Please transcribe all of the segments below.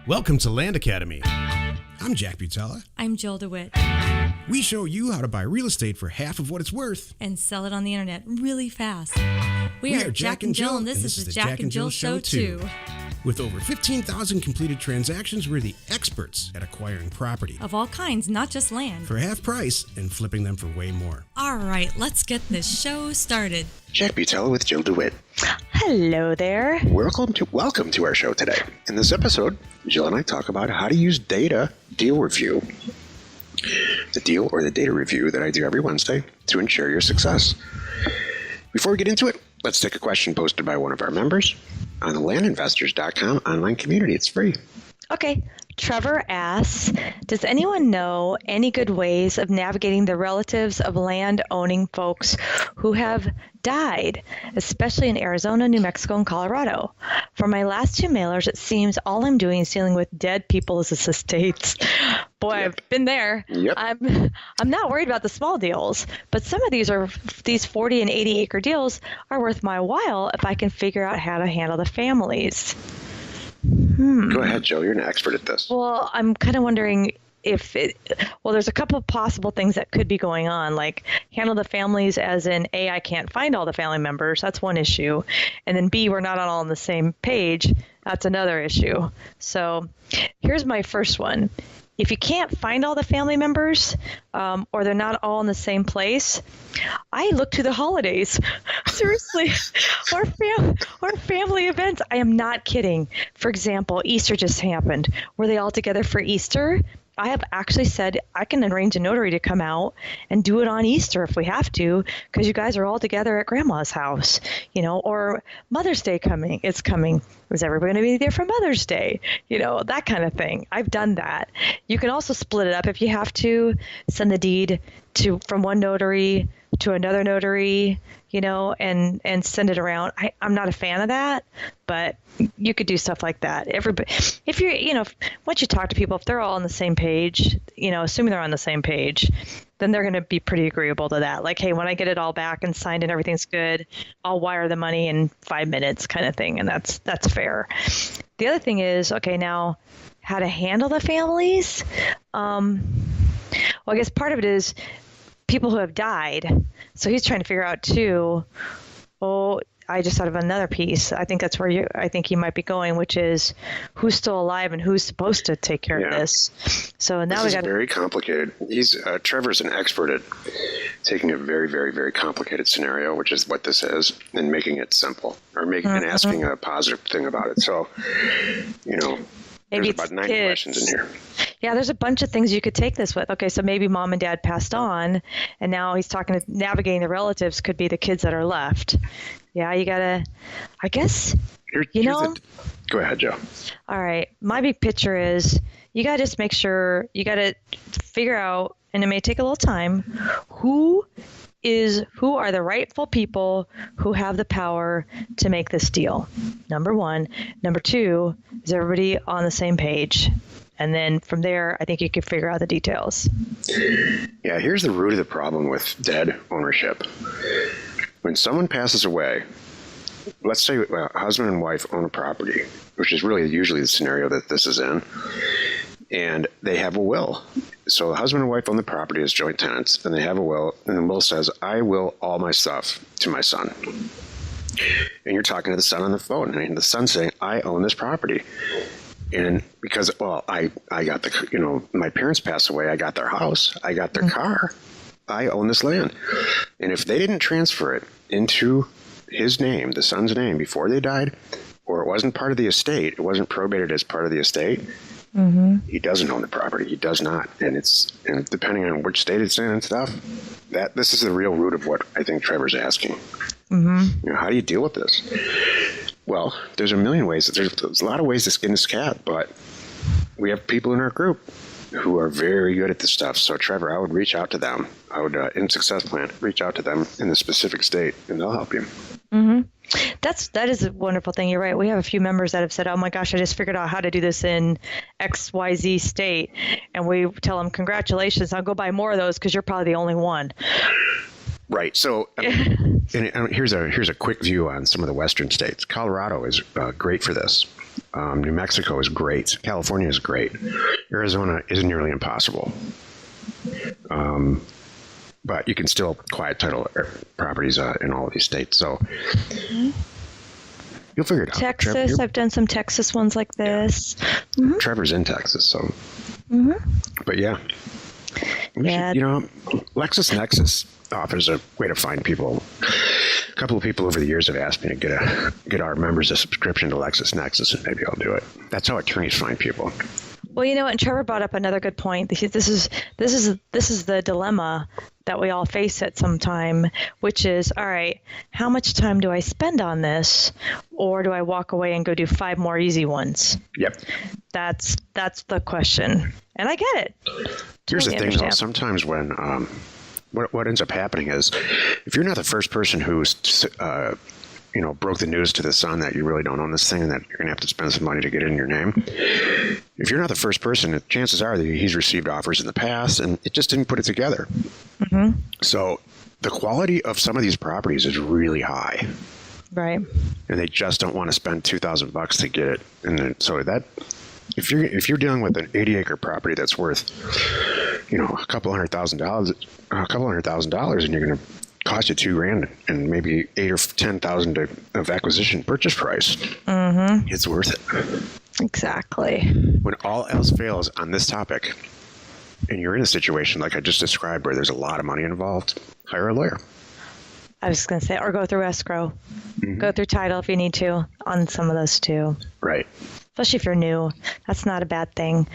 Welcome to Land Academy. I'm Jack Butala. I'm Jill Dewit. We show you how to buy real estate for half of what it's worth. And sell it on the internet really fast. We are Jack and Jill, and this is the Jack and Jill Show too. With over 15,000 completed transactions, we're the experts at acquiring property. Of all kinds, not just land. For half price and flipping them for way more. All right, let's get this show started. Jack Butala with Jill Dewit. Hello there. Welcome to our show today. In this episode, Jill and I talk about how to use deal review. The deal or the data review that I do every Wednesday to ensure your success. Before we get into it, let's take a question posted by one of our members on the landinvestors.com online community. It's free. Okay. Trevor asks, does anyone know any good ways of navigating the relatives of land-owning folks who have died, especially in Arizona, New Mexico, and Colorado? For my last two mailers, it seems all I'm doing is dealing with dead people's estates. Boy, yep. I've been there. Yep. I'm not worried about the small deals, but some of these 40 and 80 acre deals are worth my while if I can figure out how to handle the families. Go ahead, Joe. You're an expert at this. Well, I'm kind of wondering there's a couple of possible things that could be going on, like handle the families as in, A, I can't find all the family members. That's one issue. And then B, we're not all on the same page. That's another issue. So here's my first one. If you can't find all the family members or they're not all in the same place, I look to the holidays. Seriously, or family events. I am not kidding. For example, Easter just happened. Were they all together for Easter? I have actually said I can arrange a notary to come out and do it on Easter if we have to, because you guys are all together at Grandma's house, or Mother's Day is coming. Is everybody going to be there for Mother's Day? That kind of thing. I've done that. You can also split it up if you have to, send the deed from one notary to another notary, and send it around. I'm not a fan of that, but you could do stuff like that. Everybody, if you're, once you talk to people, if they're all on the same page, assuming they're on the same page, then they're going to be pretty agreeable to that. Like, hey, when I get it all back and signed and everything's good, I'll wire the money in 5 minutes kind of thing. And that's fair. The other thing is, okay, now how to handle the families. Well, I guess part of it is people who have died. So he's trying to figure out too, I just thought of another piece. I think that's where I think he might be going, which is who's still alive and who's supposed to take care of this. So now this is very complicated. Trevor's an expert at taking a very, very, very complicated scenario, which is what this is, and making it simple, or and asking a positive thing about it. So, maybe there's about 90 questions in here. Yeah, there's a bunch of things you could take this with. Okay, so maybe mom and dad passed on, and now he's navigating the relatives could be the kids that are left. Yeah, you gotta, I guess, go ahead, Joe. All right, my big picture is you gotta just make sure, you gotta figure out, and it may take a little time, who are the rightful people who have the power to make this deal. Number one. Number two, is everybody on the same page? And then from there, I think you can figure out the details. Yeah, here's the root of the problem with dead ownership. When someone passes away, let's say a husband and wife own a property, which is really usually the scenario that this is in, and they have a will. So the husband and wife own the property as joint tenants, and they have a will, and the will says, I will all my stuff to my son. And you're talking to the son on the phone, and the son's saying, I own this property. And because, I got my parents passed away, I got their house, I got their car, I own this land. And if they didn't transfer it into his name, the son's name, before they died, or it wasn't part of the estate, it wasn't probated as part of the estate, he doesn't own the property. He does not. And depending on which state it's in and stuff, this is the real root of what I think Trevor's asking. How do you deal with this? Well, there's a million ways. There's a lot of ways to skin this cat, but we have people in our group who are very good at this stuff. So, Trevor, I would reach out to them. I would, in Success Plan, reach out to them in the specific state, and they'll help you. That is a wonderful thing. You're right. We have a few members that have said, oh my gosh, I just figured out how to do this in XYZ state. And we tell them, congratulations, I'll go buy more of those because you're probably the only one. Right. So And here's a quick view on some of the western states. Colorado is great for this. New Mexico is great. California is great. Arizona is nearly impossible. But you can still quiet title properties in all of these states. So you'll figure it out. Texas, I've done some Texas ones like this. Yeah. Mm-hmm. Trevor's in Texas, so. Mm-hmm. But yeah. Yeah. LexisNexis offers a way to find people. A couple of people over the years have asked me to get our members a subscription to LexisNexis, and maybe I'll do it. That's how attorneys find people. Well, and Trevor brought up another good point. This is the dilemma that we all face at some time, which is, all right, how much time do I spend on this, or do I walk away and go do 5 more easy ones? Yep. That's the question, and I get it. Here's the Totally thing, though. understand. Sometimes when what ends up happening is, if you're not the first person who's broke the news to the Sun that you really don't own this thing and that you're going to have to spend some money to get it in your name. If you're not the first person, chances are that he's received offers in the past and it just didn't put it together. Mm-hmm. So the quality of some of these properties is really high. Right. And they just don't want to spend $2,000 to get it. And then, so that if you're dealing with an 80-acre property that's worth, a couple $100,000, and you're going to cost you $2,000 and maybe $8,000 or $10,000 of acquisition purchase price. Mm-hmm. It's worth it. Exactly. When all else fails on this topic, and you're in a situation like I just described where there's a lot of money involved, hire a lawyer. I was going to say, or go through escrow. Mm-hmm. Go through title if you need to on some of those too. Right. Especially if you're new. That's not a bad thing.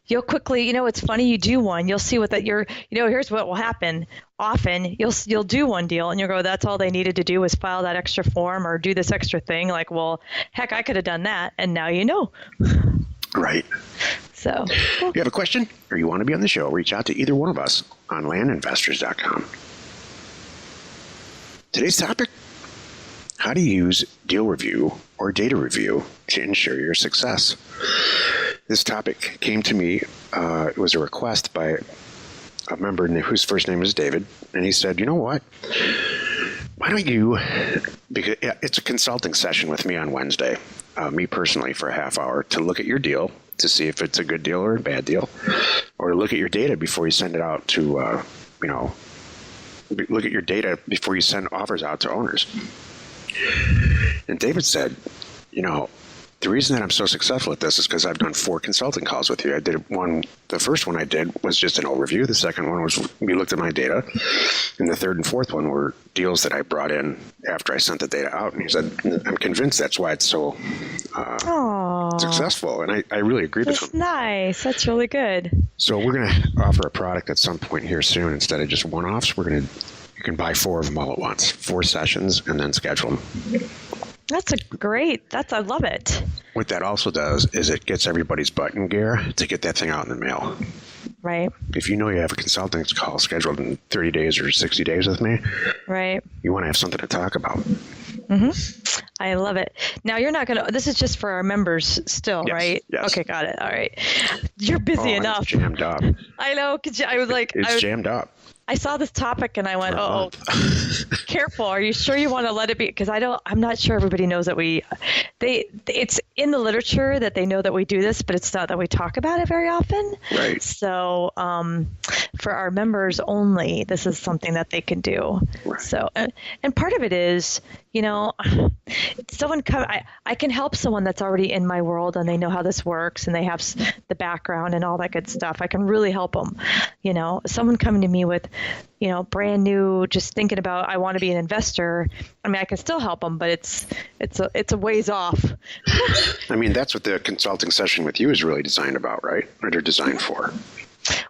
You'll quickly, it's funny, you do one, you'll see what that here's what will happen. Often you'll do one deal and you'll go, that's all they needed to do was file that extra form or do this extra thing. Like, well, heck, I could have done that. And now you know. Right. So. If you have a question or you want to be on the show, reach out to either one of us on landinvestors.com. Today's topic: how to use deal review or data review to ensure your success. This topic came to me. It was a request by a member whose first name is David, and he said, "You know what? Why don't you?" Because it's a consulting session with me on Wednesday, me personally, for a half hour to look at your deal to see if it's a good deal or a bad deal, or look at your data before you send it out to, look at your data before you send offers out to owners. And David said, the reason that I'm so successful at this is because I've done 4 consulting calls with you. I did one. The first one I did was just an overview. The second one was we looked at my data. And the third and fourth one were deals that I brought in after I sent the data out. And he said, I'm convinced that's why it's so successful. And I really agreed with him. That's nice. That's really good. So we're going to offer a product at some point here soon. Instead of just one-offs, you can buy 4 of them all at once, 4 sessions, and then schedule them. I love it. What that also does is it gets everybody's butt in gear to get that thing out in the mail. Right. If you know you have a consulting call scheduled in 30 days or 60 days with me, right, you want to have something to talk about. Mm-hmm. I love it. Now, you're not going to, this is just for our members still, Yes, right? yes. Okay, got it. All right. You're busy enough. It's jammed up. I know. I was like, Jammed up. I saw this topic and I went, oh, careful. Are you sure you want to let it be? Because I'm not sure everybody knows that it's in the literature that they know that we do this, but it's not that we talk about it very often. Right. So for our members only, this is something that they can do. Right. So, and part of it is, I can help someone that's already in my world and they know how this works and they have the background and all that good stuff. I can really help them. Someone coming to me with, brand new, just thinking about, I want to be an investor. I mean, I can still help them, but it's a ways off. I mean, that's what the consulting session with you is really designed about, right? Or they're designed for.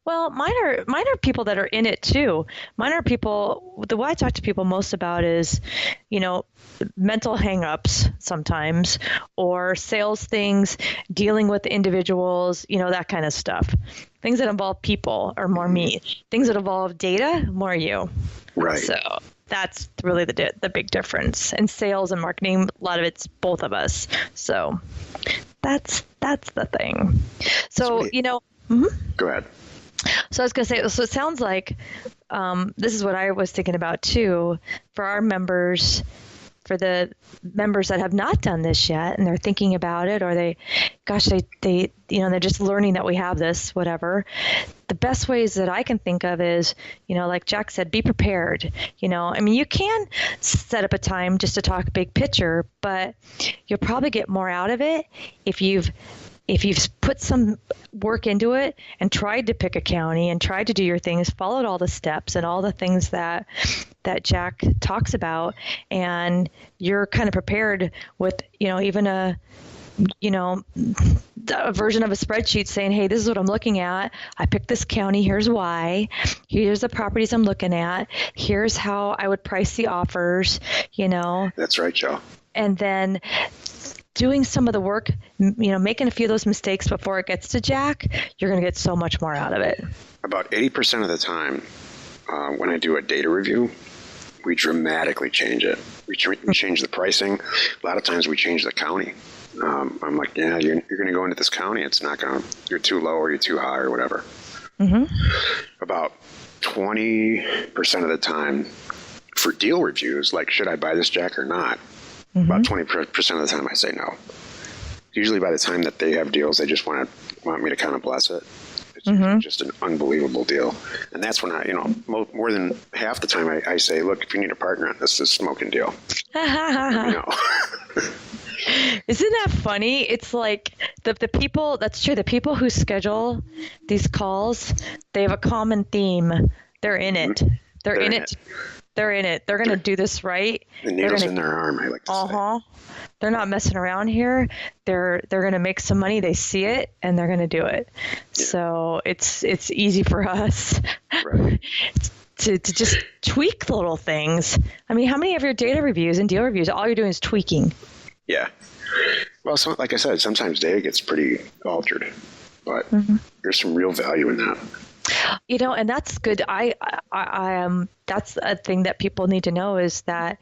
Well, mine are people that are in it too. Mine are people, the way I talk to people most about is, mental hangups sometimes, or sales things, dealing with individuals, that kind of stuff. Things that involve people are more me. Things that involve data, more you. Right. So that's really the big difference. In sales and marketing, a lot of it's both of us. So that's the thing. So, Sweet. mm-hmm. Go ahead. So I was going to say, so it sounds like this is what I was thinking about too, for our members, for the members that have not done this yet and they're thinking about it, or they they're just learning that we have this, whatever. The best ways that I can think of is, like Jack said, be prepared. You can set up a time just to talk big picture, but you'll probably get more out of it if you've put some work into it and tried to pick a county and tried to do your things, followed all the steps and all the things that Jack talks about, and you're kind of prepared with, even a version of a spreadsheet saying, hey, this is what I'm looking at. I picked this county. Here's why. Here's the properties I'm looking at. Here's how I would price the offers, That's right, Joe. And then doing some of the work, making a few of those mistakes before it gets to Jack, you're going to get so much more out of it. About 80% of the time, when I do a data review, we dramatically change it. We change the pricing. A lot of times we change the county. I'm like, yeah, you're going to go into this county. It's not going to, you're too low or you're too high or whatever. Mm-hmm. About 20% of the time for deal reviews, like, should I buy this, Jack, or not? Mm-hmm. About 20% of the time I say no. Usually by the time that they have deals, they just want me to kind of bless it. It's just an unbelievable deal. And that's when more than half the time I say, look, if you need a partner on this is a smoking deal. Isn't that funny? It's like the people, that's true, the people who schedule these calls, they have a common theme. They're in it. They're in it. They're in it. They're going to do this right. The needle's in their arm, I like to say. They're not messing around here. They're going to make some money. They see it, and they're going to do it. Yeah. So it's easy for us to just tweak little things. I mean, how many of your data reviews and deal reviews, all you're doing is tweaking? Yeah. Well, like I said, sometimes data gets pretty altered, but there's some real value in that. And that's good. I that's a thing that people need to know, is that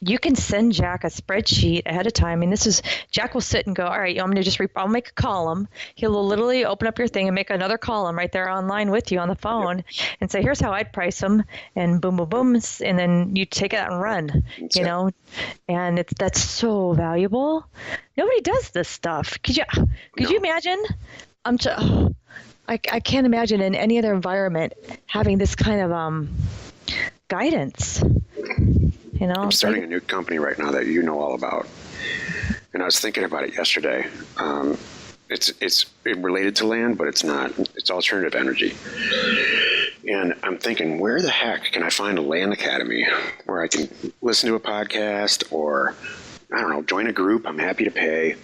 you can send Jack a spreadsheet ahead of time. And Jack will sit and go, all right, I'm going to I'll make a column. He'll literally open up your thing and make another column right there online with you on the phone and say, here's how I'd price them, and boom, boom, boom. And then you take it out and run, and that's so valuable. Nobody does this stuff. Could you imagine? I can't imagine in any other environment having this kind of guidance. I'm starting a new company right now that you know all about, and I was thinking about it yesterday. It's related to land, but it's not. It's alternative energy, and I'm thinking, where the heck can I find a land academy where I can listen to a podcast, or I don't know, join a group? I'm happy to pay.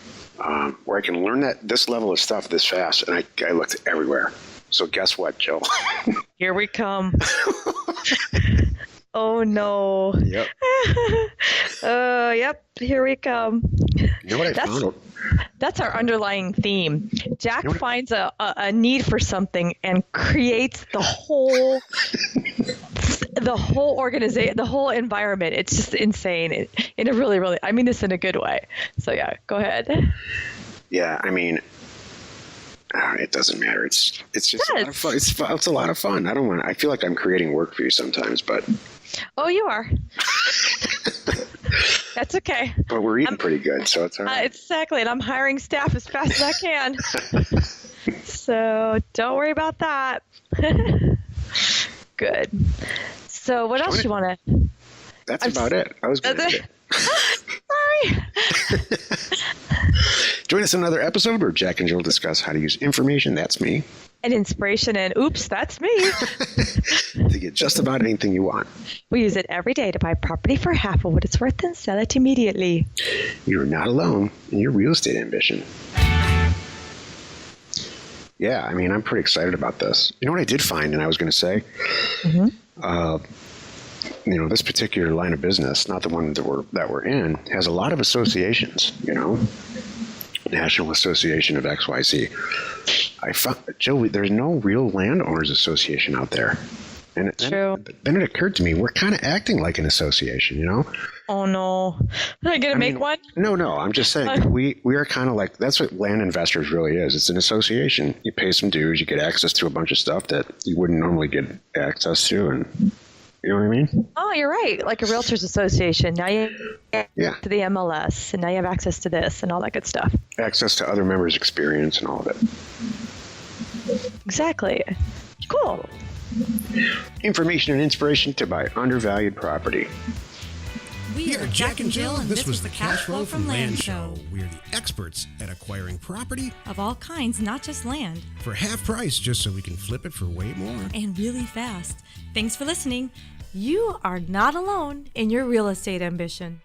Where I can learn this level of stuff this fast. And I looked everywhere. So guess what, Joe? Here we come. Oh, no. Yep. Yep, here we come. You know what I found? That's our underlying theme. Jack finds a need for something and creates the whole organization, the whole environment. It's just insane. In a really, really, I mean this in a good way. So yeah, go ahead. Yeah, I mean, it doesn't matter. It's just a lot of fun. It's a lot of fun. I feel like I'm creating work for you sometimes, but. Oh, you are. That's okay. But we're eating pretty good, so it's all right. Exactly, and I'm hiring staff as fast as I can. So don't worry about that. Good. So what else you want to? That's about it. I was going to say. Sorry. Join us in another episode where Jack and Jill discuss how to use information, that's me, and inspiration, and oops, that's me, to get just about anything you want. We use it every day to buy property for half of what it's worth and sell it immediately. You're not alone in your real estate ambition. Yeah, I mean, I'm pretty excited about this. You know what I did find, and I was going to say? This particular line of business, not the one that we're in, has a lot of associations, National Association of XYZ. I found, Joe, there's no real landowners association out there. And True. then it occurred to me, we're kind of acting like an association, you know? Oh no. Am I going to make one? No, I'm just saying we are kind of like, that's what Land Investors really is. It's an association. You pay some dues, you get access to a bunch of stuff that you wouldn't normally get access to, and you know what I mean? Oh, you're right. Like a realtors association. Now you get Yeah. to the MLS, and now you have access to this and all that good stuff. Access to other members' experience and all of it. Exactly. Cool. Information and inspiration to buy undervalued property. We are Jack and Jill, and this was the Cash Flow from Land Show. We're the experts at acquiring property Of all kinds, not just land, for half price just so we can flip it for way more. and really fast. Thanks for listening. You are not alone in your real estate ambition.